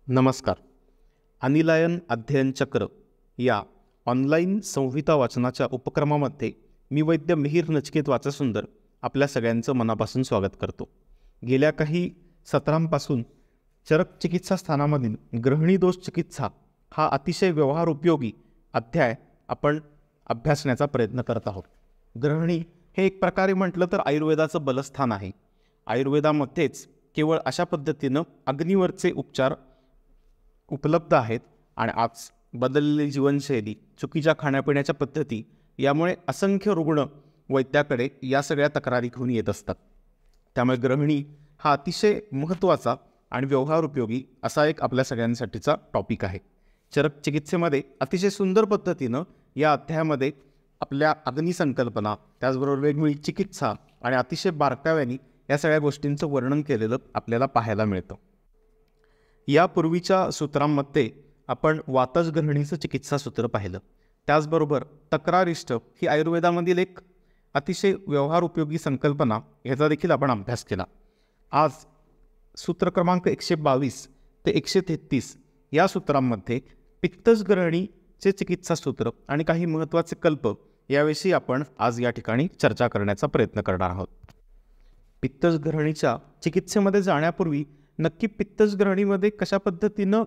नमस्कार. अनिलायन अध्ययन चक्र या ऑनलाईन संहिता वाचनाच्या उपक्रमामध्ये मी वैद्य मिहीर नचिकेत वाचसुंदर आपल्या सगळ्यांचं मनापासून स्वागत करतो. गेल्या काही सत्रांपासून चरक चिकित्सा स्थानामधील ग्रहणी दोष चिकित्सा हा अतिशय व्यवहार उपयोगी अध्याय आपण अभ्यासण्याचा प्रयत्न करत आहोत. ग्रहणी हे एक प्रकारे म्हटलं तर आयुर्वेदाचं बलस्थान आहे. आयुर्वेदामध्येच केवळ अशा पद्धतीनं अग्नीवरचे उपचार उपलब्ध आहेत आणि आज बदललेली जीवनशैली, चुकीच्या खाण्यापिण्याच्या पद्धती यामुळे असंख्य रुग्ण वैद्याकडे या सगळ्या तक्रारी घेऊन येत असतात. त्यामुळे ग्रहणी हा अतिशय महत्त्वाचा आणि व्यवहार उपयोगी असा एक आपल्या सगळ्यांसाठीचा टॉपिक आहे. चरक चिकित्सेमध्ये अतिशय सुंदर पद्धतीनं या अध्यायामध्ये आपल्या अग्निसंकल्पना, त्याचबरोबर वेगवेगळी चिकित्सा आणि अतिशय बारकाव्याने या सगळ्या गोष्टींचं वर्णन केलेलं आपल्याला पाहायला मिळतं. यापूर्वीच्या सूत्रांमध्ये आपण वातज ग्रहणीचं चिकित्सा सूत्र पाहिलं. त्याचबरोबर तक्रारिष्ट ही आयुर्वेदामधील एक अतिशय व्यवहार उपयोगी संकल्पना ह्याचा देखील आपण अभ्यास केला. आज सूत्र क्रमांक 122 ते 133 या सूत्रांमध्ये पित्तज ग्रहणीचे चिकित्सा सूत्र आणि काही महत्त्वाचे कल्प याविषयी आपण आज या ठिकाणी चर्चा करण्याचा प्रयत्न करणार आहोत. पित्तज ग्रहणीच्या चिकित्सेमध्ये जाण्यापूर्वी नक्की पित्तज ग्रहणीमध्ये कशा पद्धतीनं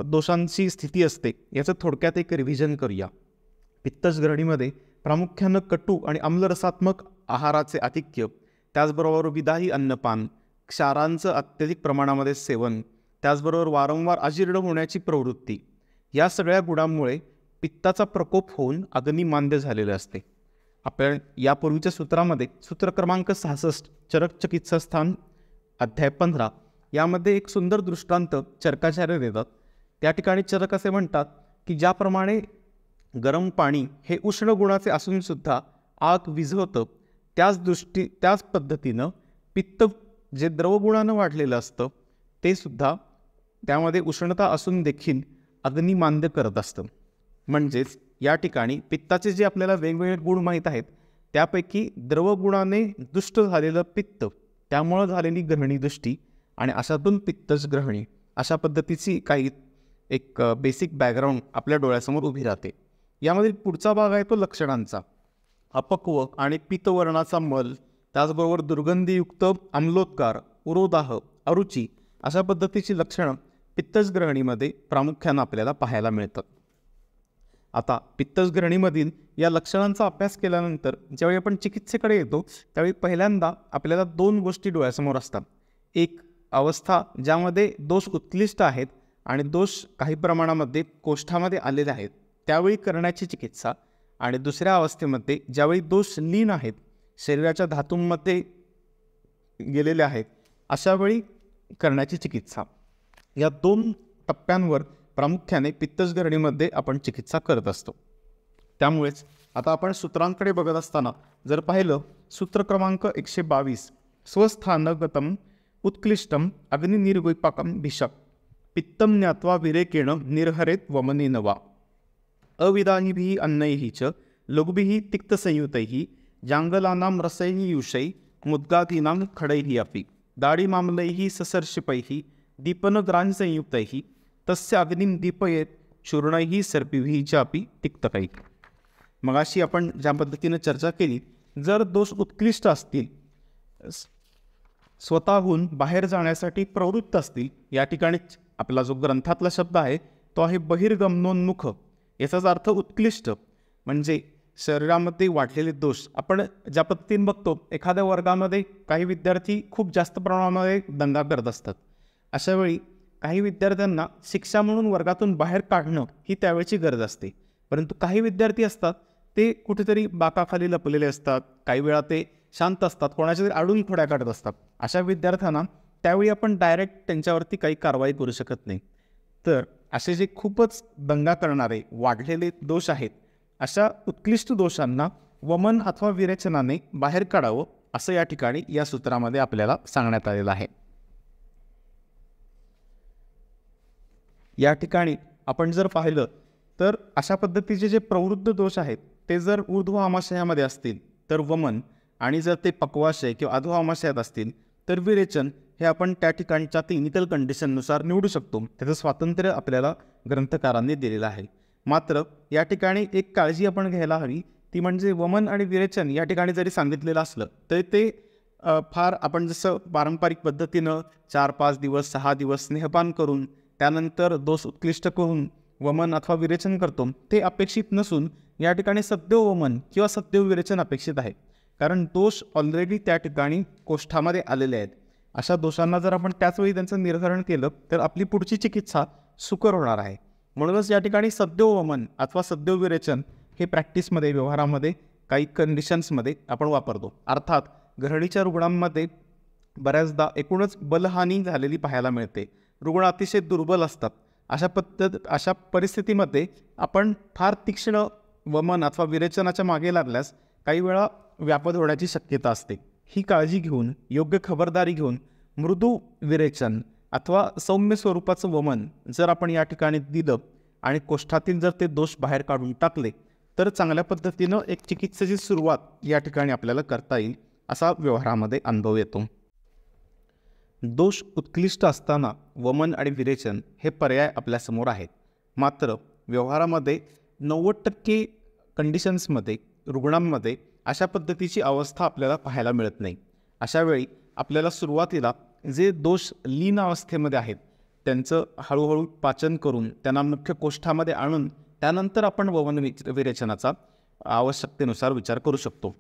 दोषांची स्थिती असते याचं थोडक्यात एक रिव्हिजन करूया. पित्तज ग्रहणीमध्ये प्रामुख्यानं कटू आणि आम्लरसात्मक आहाराचे आधिक्य, त्याचबरोबर विदाही अन्नपान, क्षारांचं अत्यधिक प्रमाणामध्ये सेवन, त्याचबरोबर वारंवार अजीर्ण होण्याची प्रवृत्ती या सगळ्या गुणांमुळे पित्ताचा प्रकोप होऊन अग्निमांद्य झालेले असते. आपण यापूर्वीच्या सूत्रामध्ये सूत्र क्रमांक 66 चरक चिकित्सा स्थान अध्याय 15 यामध्ये एक सुंदर दृष्टांत चरकाचार्य देतात. त्या ठिकाणी चरक असे म्हणतात की ज्याप्रमाणे गरम पाणी हे उष्ण गुणाचे असूनसुद्धा आग विझवतं, त्याच पद्धतीनं पित्त जे द्रवगुणानं वाढलेलं असतं ते सुद्धा त्यामध्ये उष्णता असून देखील अग्निमांद्य करत असतं. म्हणजेच या ठिकाणी पित्ताचे जे आपल्याला वेगवेगळे गुण माहीत आहेत त्यापैकी द्रवगुणाने दुष्ट झालेलं पित्त, त्यामुळं झालेली ग्रहणी दृष्टी आणि अशातून पित्तज ग्रहणी अशा पद्धतीची काही एक बेसिक बॅकग्राऊंड आपल्या डोळ्यासमोर उभी राहते. यामधील पुढचा भाग आहे तो लक्षणांचा. अपक्व आणि पित्तवर्णाचा मल, त्याचबरोबर दुर्गंधीयुक्त आम्लोद्गार, उरोदाह, अरुची अशा पद्धतीची लक्षणं पित्तज ग्रहणीमध्ये प्रामुख्यानं आपल्याला पाहायला मिळतात. आता पित्तज ग्रहणीमधील या लक्षणांचा अभ्यास केल्यानंतर ज्यावेळी आपण चिकित्सेकडे येतो त्यावेळी पहिल्यांदा आपल्याला दोन गोष्टी डोळ्यासमोर असतात. एक अवस्था ज्यामध्ये दोष उत्कृष्ट आहेत आणि दोष काही प्रमाणामध्ये कोष्ठामध्ये आलेले आहेत त्यावेळी करण्याची चिकित्सा, आणि दुसऱ्या अवस्थेमध्ये ज्यावेळी दोष लीन आहेत, शरीराच्या धातूंमध्ये गेलेले आहेत, अशावेळी करण्याची चिकित्सा. या दोन टप्प्यांवर प्रामुख्याने पित्तज ग्रहणीमध्ये आपण चिकित्सा करत असतो. त्यामुळेच आता आपण सूत्रांकडे बघत असताना जर पाहिलं सूत्र क्रमांक 122 स्वस्थानगतम उत्क्लिष्टम अग्निनिर्विपाकम भिषक पित्तम ज्ञात्वा विरेकेण निर्हरेत वमनेन वा अविदाहिभिः अन्नैः च लघुभिः तिक्तसंयुतैः जांगलानां रसैः युषैः मुद्गादीनां खडैः अपि दाढिमामलैः ससर्षिपैः दीपनग्रांसंयुक्तैः तस्य अग्निं दीपयेत चूर्णैः सर्पिभिः चापि तिक्तकैः. मगाशी आपण ज्या पद्धतीनं चर्चा केली, जर दोष उत्कृष्ट असतील, स्वतःहून बाहेर जाण्यासाठी प्रवृत्त असतील, या ठिकाणी आपला जो ग्रंथातला शब्द आहे तो आहे बहिर्गमनोन्मुख. याचाच अर्थ उत्कृष्ट म्हणजे शरीरामध्ये वाढलेले दोष. आपण ज्या पद्धतीने बघतो एखाद्या वर्गामध्ये काही विद्यार्थी खूप जास्त प्रमाणामध्ये दंगा करत असतात. अशावेळी काही विद्यार्थ्यांना शिक्षा म्हणून वर्गातून बाहेर काढणं ही त्यावेळची गरज असते. परंतु काही विद्यार्थी असतात ते कुठेतरी बाकाखाली लपलेले असतात, काही वेळा ते शांत असतात, कोणाच्या तरी आडून खोड्या काढत असतात. अशा विद्यार्थ्यांना त्यावेळी आपण डायरेक्ट त्यांच्यावरती काही कारवाई करू शकत नाही. तर असे जे खूपच दंगा करणारे वाढलेले दोष आहेत अशा उत्कृष्ट दोषांना वमन अथवा विरेचनाने बाहेर काढावं असं या ठिकाणी या सूत्रामध्ये आपल्याला सांगण्यात आलेलं आहे. या ठिकाणी आपण जर पाहिलं तर अशा पद्धतीचे जे प्रवृत्त दोष आहेत ते जर ऊर्ध्व आमाशयामध्ये असतील तर वमन, आणि जर ते पक्वाशय किंवा अधो आमाशयात असतील तर विरेचन हे आपण त्या ठिकाणच्या क्लिनिकल कंडिशननुसार निवडू शकतो. त्याचं स्वातंत्र्य आपल्याला ग्रंथकारांनी दिलेलं आहे. मात्र या ठिकाणी एक काळजी आपण घ्यायला हवी, ती म्हणजे वमन आणि विरेचन या ठिकाणी जरी सांगितलेलं असलं तरी ते फार आपण जसं पारंपरिक पद्धतीनं 4-5 दिवस 6 दिवस स्नेहपान करून त्यानंतर दोष उत्कृष्ट करून वमन अथवा विरेचन करतो, ते अपेक्षित नसून या ठिकाणी सदैव वमन किंवा सदैव विरेचन अपेक्षित आहे. कारण दोष ऑलरेडी त्या ठिकाणी कोष्ठामध्ये आलेले आहेत. अशा दोषांना जर आपण त्याचवेळी त्यांचं निर्धारण केलं तर आपली पुढची चिकित्सा सुकर होणार आहे. म्हणूनच या ठिकाणी सदैव वमन अथवा सदैव विरेचन हे प्रॅक्टिसमध्ये व्यवहारामध्ये काही कंडिशन्समध्ये आपण वापरतो. अर्थात ग्रहणीच्या रुग्णांमध्ये बऱ्याचदा एकूणच बलहानी झालेली पाहायला मिळते. रुग्ण अतिशय दुर्बल असतात. अशा परिस्थितीमध्ये आपण फार तीक्ष्ण वमन अथवा विरेचनाच्या मागे लागल्यास काही वेळा व्यापद होण्याची शक्यता असते. ही काळजी घेऊन योग्य खबरदारी घेऊन मृदू विरेचन अथवा सौम्य स्वरूपाचं वमन जर आपण या ठिकाणी दिलं आणि कोष्ठातील जर ते दोष बाहेर काढून टाकले तर चांगल्या पद्धतीनं एक चिकित्सेची सुरुवात या ठिकाणी आपल्याला करता येईल असा व्यवहारामध्ये अनुभव येतो. दोष उत्कृष्ट असताना वमन आणि विरेचन हे पर्याय आपल्यासमोर आहेत. मात्र व्यवहारामध्ये 90% कंडिशन्समध्ये रुग्णांमध्ये अशा पद्धतीची अवस्था आपल्याला पाहायला मिळत नाही. अशावेळी आपल्याला सुरुवातीला जे दोष लीन अवस्थेमध्ये आहेत त्यांचं हळूहळू पाचन करून त्यांना मुख्य कोष्ठामध्ये आणून त्यानंतर आपण वमन विरेचनाचा आवश्यकतेनुसार विचार करू शकतो.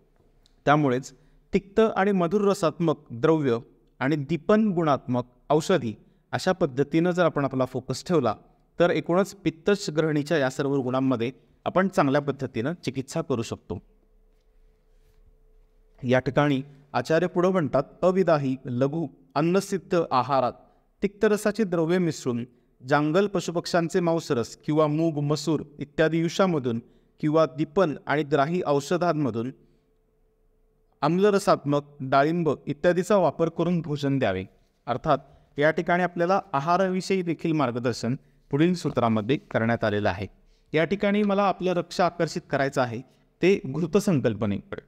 त्यामुळेच तिक्त आणि मधुर रसात्मक द्रव्य आणि दीपन गुणात्मक औषधी अशा पद्धतीनं जर आपण आपला फोकस ठेवला तर एकूणच पित्तश ग्रहणीच्या या सर्व गुणांमध्ये आपण चांगल्या पद्धतीनं चिकित्सा करू शकतो. या ठिकाणी आचार्य पुढं म्हणतात, अविदाही लघु अन्नसिद्ध आहारात तिक्तरसाची द्रव्ये मिसळून जांगल पशुपक्ष्यांचे मांसरस किंवा मूग मसूर इत्यादी युषामधून किंवा दीपन आणि द्राही औषधांमधून आम्लरसात्मक डाळिंब इत्यादीचा वापर करून भोजन द्यावे. अर्थात या ठिकाणी आपल्याला आहाराविषयी देखील मार्गदर्शन पुढील सूत्रामध्ये करण्यात आलेलं आहे. या ठिकाणी मला आपलं लक्ष आकर्षित करायचं आहे ते घृत संकल्पनेकडे.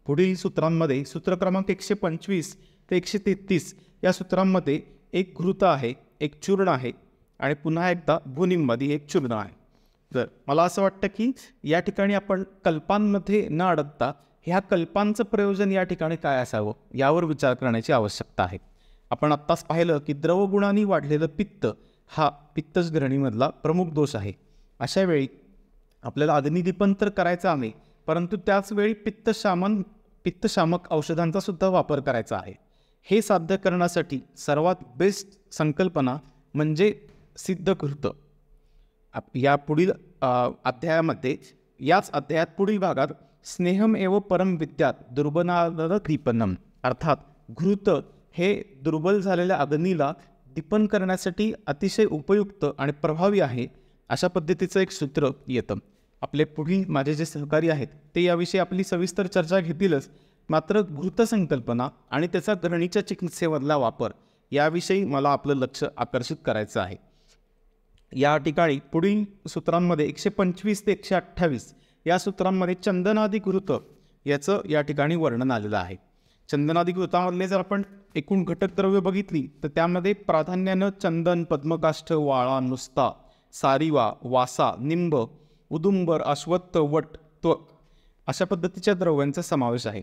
पुढील सूत्रांमध्ये सूत्र क्रमांक 125 ते 133 या सूत्रांमध्ये एक घृत आहे, एक चूर्ण आहे आणि पुन्हा एकदा भूनिंबादी एक चूर्ण आहे. तर मला असं वाटतं की या ठिकाणी आपण कल्पांमध्ये न अडकता ह्या कल्पांचं प्रयोजन या ठिकाणी काय असावं यावर विचार करण्याची आवश्यकता आहे. आपण आत्ताच पाहिलं की द्रवगुणांनी वाढलेलं पित्त हा पित्तज ग्रहणीमधला प्रमुख दोष आहे. अशावेळी आपल्याला अग्निदीपन तर करायचं आहे, परंतु त्याचवेळी पित्तशामक औषधांचा सुद्धा वापर करायचा आहे. हे साध्य करण्यासाठी सर्वात बेस्ट संकल्पना म्हणजे सिद्धघृत. या पुढील अध्यायामध्ये याच अध्यायात पुढील भागात स्नेहम एव परम विद्यात दुर्बनाद दीपनम अर्थात घृत हे दुर्बल झालेल्या अग्नीला दीपन करण्यासाठी अतिशय उपयुक्त आणि प्रभावी आहे अशा पद्धतीचं एक सूत्र येतं. आपले पुढील माझे जे सहकारी आहेत ते याविषयी आपली सविस्तर चर्चा घेतीलच, मात्र घृत संकल्पना आणि त्याचा ग्रहणीच्या चिकित्सेमधला वापर याविषयी मला आपलं लक्ष आकर्षित करायचं आहे. या ठिकाणी पुढील सूत्रांमध्ये 125 ते 128 या सूत्रांमध्ये चंदनादी घृत याचं या ठिकाणी वर्णन आलेलं आहे. चंदनादी घृतामधले जर आपण एकूण घटक द्रव्य बघितली तर त्यामध्ये प्राधान्यानं चंदन, पद्मकाष्ठ, वाळा, नुस्ता, सारिवा, वासा, निंब, उदुंबर, अश्वत्थ, वट, त्वक अशा पद्धतीच्या द्रव्यांचा समावेश आहे.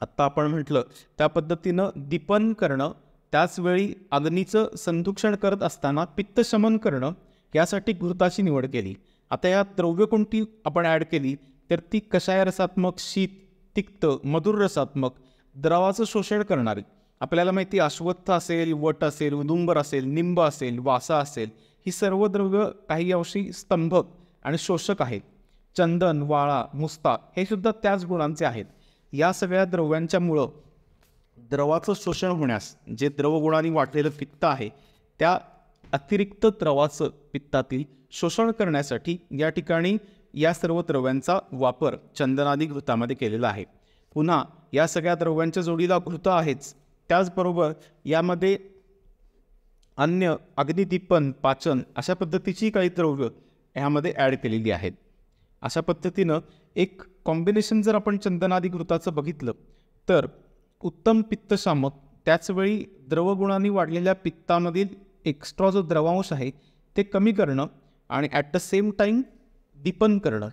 आत्ता आपण म्हटलं त्या पद्धतीनं दीपन करणं, त्याचवेळी अग्नीचं संदूषण करत असताना पित्तशमन करणं यासाठी घृताची निवड केली. आता या द्रव्य कोणती आपण ॲड केली तर ती कषाय रसात्मक, शीत, तिक्त, मधुर रसात्मक द्रवाचं शोषण करणारी. आपल्याला माहिती अश्वत्थ असेल, वट असेल, उदुंबर असेल, निंब असेल, वासा असेल, ही सर्व द्रव्य काही अंशी स्तंभक आणि शोषक आहेत. चंदन, वाळा, मुस्ता हे सुद्धा त्याच गुणांचे आहेत. या सगळ्या द्रव्यांच्यामुळं द्रवाचं शोषण होण्यास जे द्रवगुणांनी वाटलेलं पित्त आहे त्या अतिरिक्त द्रवाचं पित्तातील शोषण करण्यासाठी या ठिकाणी या सर्व द्रव्यांचा वापर चंदनादी घृतामध्ये केलेला आहे. पुन्हा या सगळ्या द्रव्यांच्या जोडीला घृत आहेच, त्याचबरोबर यामध्ये अन्य अग्निदीपन, पाचन अशा पद्धतीची काही द्रव्य ह्यामध्ये ॲड केलेली आहेत. अशा पद्धतीनं एक कॉम्बिनेशन जर आपण चंदनादी घृताचं बघितलं तर उत्तम पित्तशामक, त्याचवेळी द्रवगुणांनी वाढलेल्या पित्तामधील एक्स्ट्रा जो द्रवांश आहे ते कमी करणं आणि ॲट द सेम टाईम दीपन करणं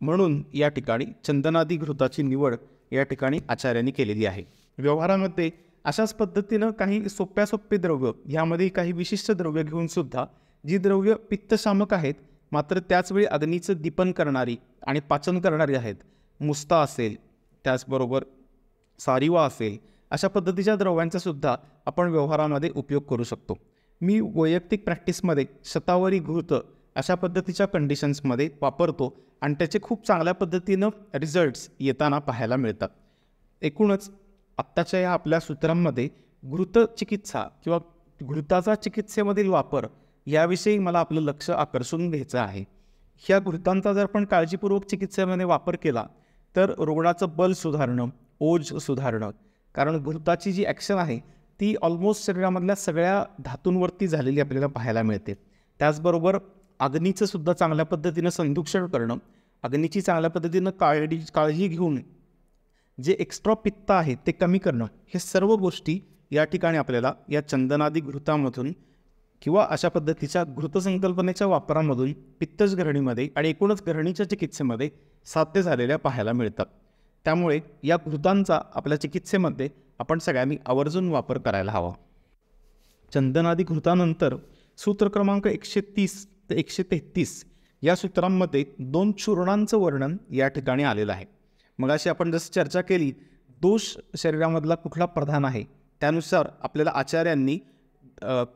म्हणून या ठिकाणी चंदनादी घृताची निवड या ठिकाणी आचार्यांनी केलेली आहे. व्यवहारामध्ये अशाच पद्धतीनं काही सोप्या द्रव्य, ह्यामध्ये काही विशिष्ट द्रव्य घेऊन सुद्धा जी द्रव्य पित्तशामक आहेत मात्र त्याचवेळी अग्नीचं दीपन करणारी आणि पाचन करणारी आहेत, मुस्ता असेल, त्याचबरोबर सारिवा असेल, अशा पद्धतीच्या द्रव्यांचा सुद्धा आपण व्यवहारामध्ये उपयोग करू शकतो. मी वैयक्तिक प्रॅक्टिसमध्ये शतावरी घृत अशा पद्धतीच्या कंडिशन्समध्ये वापरतो आणि त्याचे खूप चांगल्या पद्धतीनं रिझल्ट्स येताना पाहायला मिळतात. एकूणच आत्ताच्या या आपल्या सूत्रांमध्ये घृत चिकित्सा किंवा घृताचा चिकित्सेमधील वापर याविषयी मला आपलं लक्ष आकर्षून घ्यायचं आहे. ह्या घृतांचा जर आपण काळजीपूर्वक चिकित्सेमध्ये वापर केला तर रुग्णाचं बल सुधारणं, ओज सुधारणं, कारण घृताची जी ॲक्शन आहे ती ऑलमोस्ट शरीरामधल्या सगळ्या धातूंवरती झालेली आपल्याला पाहायला मिळते. त्याचबरोबर अग्नीचं सुद्धा चांगल्या पद्धतीनं संरक्षण करणं, अग्नीची चांगल्या पद्धतीनं काळजी घेऊन जे एक्स्ट्रा पित्त आहे ते कमी करणं, हे सर्व गोष्टी या ठिकाणी आपल्याला या चंदनादी घृतामधून किंवा अशा पद्धतीच्या घृतसंकल्पनेच्या वापरामधून पित्तज ग्रहणीमध्ये आणि एकूणच ग्रहणीच्या चिकित्सेमध्ये साध्य झालेल्या पाहायला मिळतात. त्यामुळे या घृतांचा आपल्या चिकित्सेमध्ये आपण सगळ्यांनी आवर्जून वापर करायला हवा. चंदनादी घृतानंतर सूत्र क्रमांक 130 ते 133 या सूत्रांमध्ये 2 चूर्णांचं वर्णन या ठिकाणी आलेलं आहे. मग अशी आपण जसं चर्चा केली, दोष शरीरामधला कुठला प्रधान आहे त्यानुसार आपल्याला आचार्यांनी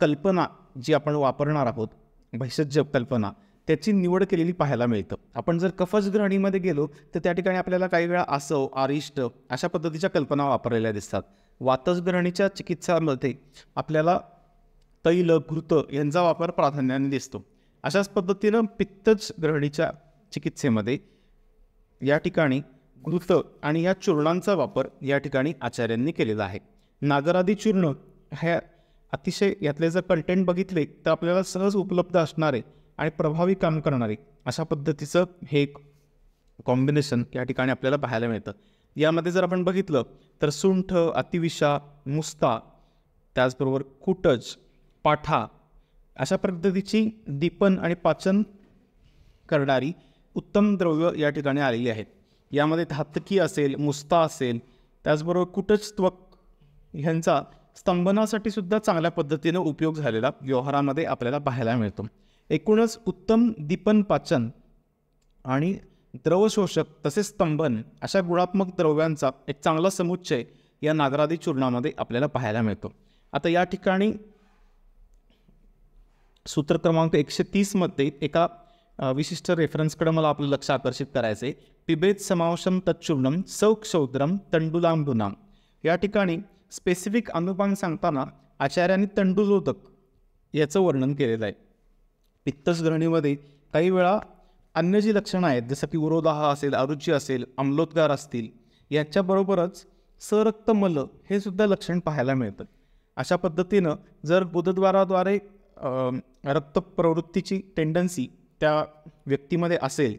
कल्पना जी आपण वापरणार आहोत, भैषज कल्पना, त्याची निवड केलेली पाहायला मिळतं. आपण जर कफज ग्रहणीमध्ये गेलो तर त्या ठिकाणी आपल्याला काही वेळा आसव, आरिष्ट अशा पद्धतीच्या कल्पना वापरलेल्या दिसतात. वातज ग्रहणीच्या चिकित्सामध्ये आपल्याला तैल, घृत यांचा वापर प्राधान्याने दिसतो. अशाच पद्धतीनं पित्तज ग्रहणीच्या चिकित्सेमध्ये या ठिकाणी घृत आणि या चूर्णांचा वापर या ठिकाणी आचार्यांनी केलेला आहे. नागरादी चूर्ण ह्या अतिशय, यातले जर कंटेंट बघितले तर आपल्याला सहज उपलब्ध असणारे आणि प्रभावी काम करणारे अशा पद्धतीचं हे एक कॉम्बिनेशन या ठिकाणी आपल्याला पाहायला मिळतं. यामध्ये जर आपण बघितलं तर सुंठ, अतिविषा, मुस्ता, त्याचबरोबर कुटज, पाठा अशा पद्धतीची दीपन आणि पाचन करणारी उत्तम द्रव्य या ठिकाणी आलेली आहेत. यामध्ये धातकी असेल, मुस्ता असेल, त्याचबरोबर कुटजत्वक ह्यांचा स्तंभनासाठी सुद्धा चांगल्या पद्धतीनं उपयोग झालेला व्यवहारामध्ये आपल्याला पाहायला मिळतो. एकूणच उत्तम दीपन, पाचन आणि द्रवशोषक तसेच स्तंभन अशा गुणात्मक द्रव्यांचा एक चांगला समुच्चय या नागरादी चूर्णामध्ये आपल्याला पाहायला मिळतो. आता या ठिकाणी सूत्र क्रमांक 130 मध्ये एका विशिष्ट रेफरन्सकडे मला आपलं लक्ष आकर्षित करायचं आहे. पिबेत समावशम तच्चूर्णम सौक्षौद्रम तंडुलांबुनाम. या ठिकाणी स्पेसिफिक अनुपान सांगताना आचार्यांनी तंडुलोदक याचं वर्णन केलेलं आहे. पित्तज ग्रहणीमध्ये काही वेळा अन्य जी लक्षणं आहेत जसं की उरोदाह असेल, अरुची असेल, अम्लोद्गार असतील, याच्याबरोबरच सरक्त मल हे सुद्धा लक्षण पाहायला मिळतं. अशा पद्धतीनं जर गुदद्वाराद्वारे रक्त प्रवृत्तीची टेंडन्सी त्या व्यक्तीमध्ये असेल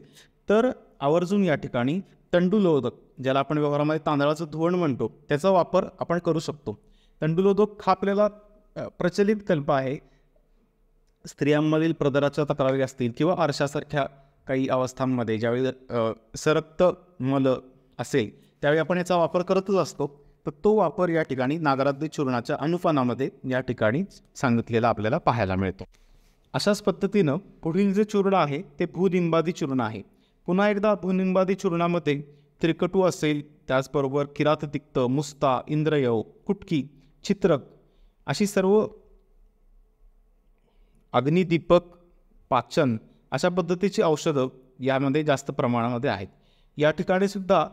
तर आवर्जून या ठिकाणी तंडुलोदक, ज्याला आपण व्यवहारामध्ये तांदळाचं धुवण म्हणतो, त्याचा वापर आपण करू शकतो. तंडुलोदक हा आपल्याला प्रचलित कल्प आहे. स्त्रियांमधील प्रदराच्या तक्रारी असतील किंवा आरशासारख्या काही अवस्थांमध्ये ज्यावेळी सरक्त मल असेल त्यावेळी आपण याचा वापर करतच असतो. तर तो वापर या ठिकाणी नागरादी चूर्णाच्या अनुपानामध्ये या ठिकाणी सांगितलेला आपल्याला पाहायला मिळतो. अशाच पद्धतीनं पुढील जे चूर्ण आहे ते भूनिंबादी चूर्ण आहे. पुन्हा एकदा भूनिंबादी चूर्णामध्ये त्रिकटू असेल, त्याचबरोबर किराततिक्त, मुस्ता, इंद्रयव, कुटकी, चित्रक अशी सर्व अग्निदीपक, पाचन अशा पद्धतीची औषधं यामध्ये जास्त प्रमाणामध्ये आहेत. या ठिकाणी सुद्धा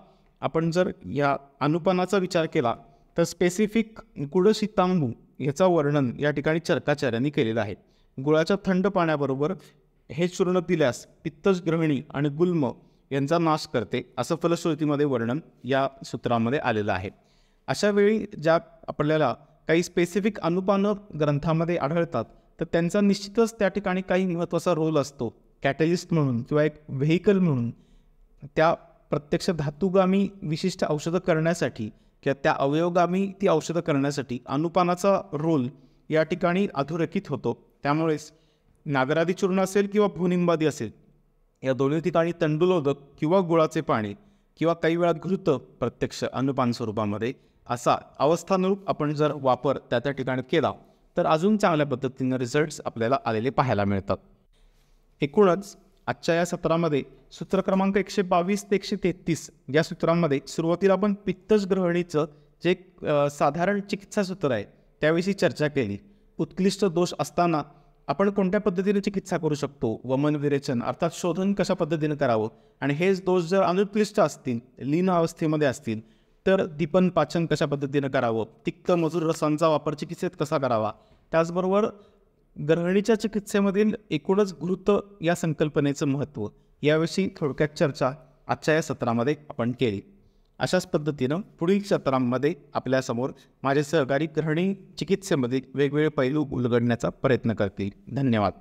आपण जर या अनुपानाचा विचार केला तर स्पेसिफिक गुळशीतांबू याचं वर्णन या ठिकाणी चरकाचार्यांनी केलेलं आहे. गुळाच्या थंड पाण्याबरोबर हे चूर्ण पिल्यास पित्तज ग्रहणी आणि गुल्म यांचा नाश करते असं फलश्रुतीमध्ये वर्णन या सूत्रामध्ये आलेलं आहे. अशा वेळी ज्या आपल्याला काही स्पेसिफिक अनुपानं ग्रंथामध्ये आढळतात तर त्यांचा निश्चितच त्या ठिकाणी काही महत्त्वाचा रोल असतो. कॅटलिस्ट म्हणून किंवा एक व्हेकल म्हणून त्या प्रत्यक्ष धातुगामी विशिष्ट औषधं करण्यासाठी किंवा त्या अवयवगामी ती औषधं करण्यासाठी अनुपानाचा रोल या ठिकाणी अधोरेखित होतो. त्यामुळेच नागरादी चूर्ण असेल किंवा भूनिंबादी असेल, या दोन्ही ठिकाणी तंडुलोदक किंवा गुळाचे पाणी किंवा काही वेळा घृत प्रत्यक्ष अनुपान स्वरूपामध्ये असा अवस्थानुरूप आपण जर वापर त्या ठिकाणी केला तर अजून चांगल्या पद्धतीने रिझल्ट्स आपल्याला आलेले पाहायला मिळतात. एकूणच आजच्या या सत्रामध्ये सूत्र क्रमांक 122 ते 133 या सूत्रांमध्ये सुरुवातीला आपण पित्तज ग्रहणीचं जे साधारण चिकित्सा सूत्र आहे त्याविषयी चर्चा केली. उत्कृष्ट दोष असताना आपण कोणत्या पद्धतीने चिकित्सा करू शकतो, वमन विरेचन अर्थात शोधन कशा पद्धतीने करावं, आणि हेच दोष जर अनुत्कृष्ट असतील, लीन अवस्थेमध्ये असतील तर दीपन पाचन कशा पद्धतीने करावं, तिक्त मजूर रसांचा वापर चिकित्सेत कसा करावा, त्याचबरोबर ग्रहणीच्या चिकित्सेमधील एकूणच घृत या संकल्पनेचं महत्त्व याविषयी थोडक्यात चर्चा आजच्या या सत्रामध्ये आपण केली. अशाच पद्धतीनं पुढील सत्रांमध्ये आपल्यासमोर माझे सहकारी ग्रहणी चिकित्सेमध्ये वेगवेगळे पैलू उलगडण्याचा प्रयत्न करतील. धन्यवाद.